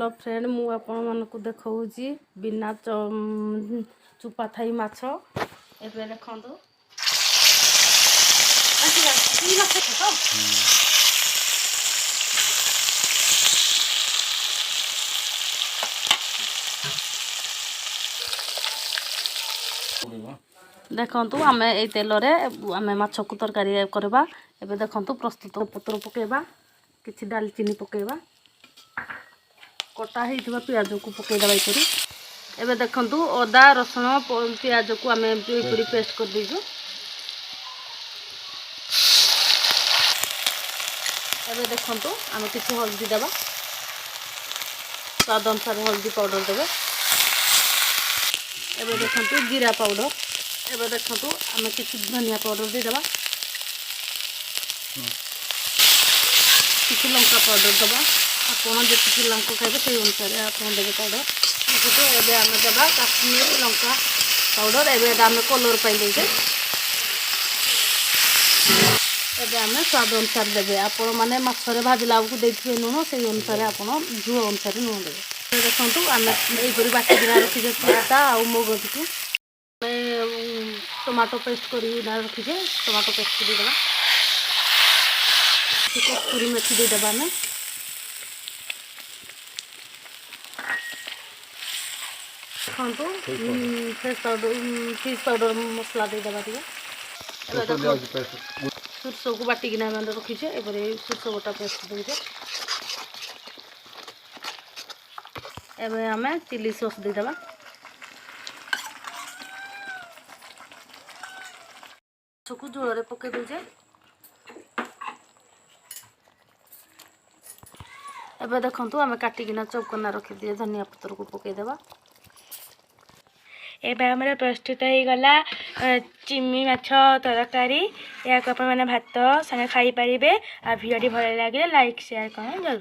Hello friend मु आपण मानक देखौची बिना चुपा थाई माछ एबे देखंतु देखंतु आमे ए तेल रे आमे माछ को तरकारी करबा। एबे देखंतु प्रस्तुत पत्र पकेबा किछि दालचीनी पकेबा कटा ହେଇଥିବା पियाज को पके दबाई करी। एबे देखंतु अदा रसुण पियाज को आमे पूरी पेस्ट कर दीजु। एबे देखंतु आमे किछि हल्दी देबा स्वाद अनुसार हल्दी पाउडर देबे। एबे देखंतु जीरा पाउडर। एबे देखंतु आमे किछि धनिया पाउडर दे देबा किछि लंका पाउडर देबा आपण जेति लंका खाइबे सेई अनुसार आपण देबे पाउडर। देखंतु एबे आमे देबा काश्मीरी लंका पाउडर। एबे आमे कलर पाइ देबे। एबे आमे स्वाद अनुसार देबे आपण माने माछरे भाजला को देथिबे नुन सेई अनुसार आपण झुळ अनुसार नुन देबे। देखंतु आमे एई परि बाटी दिना रखि जे पत्ता आ मगज को टमाटो पेस्ट करी ना रखी जे टमाटो पेस्ट दे देबा कस्तूरी मेथी दे देबा ना देखंतु फिश पाउडर मसला दे देबा दिए। सरसों को बाटी किना मैंने रखी छे एबरे सरसों गोटा पेस्ट दे दे। एबे हमें चिली सॉस दे देबा को झोल रे पके दे। एबे देखंतु हमें काटी किना चौकना रखी दिए धनिया पत्र को पके देबा। एबे हमरा प्रस्तुत हो गला चिम्मी माछ तरकारी। या को अपन माने भात संगे खाई परिबे। आ वीडियो भल लागे लाइक शेयर करें जरूर।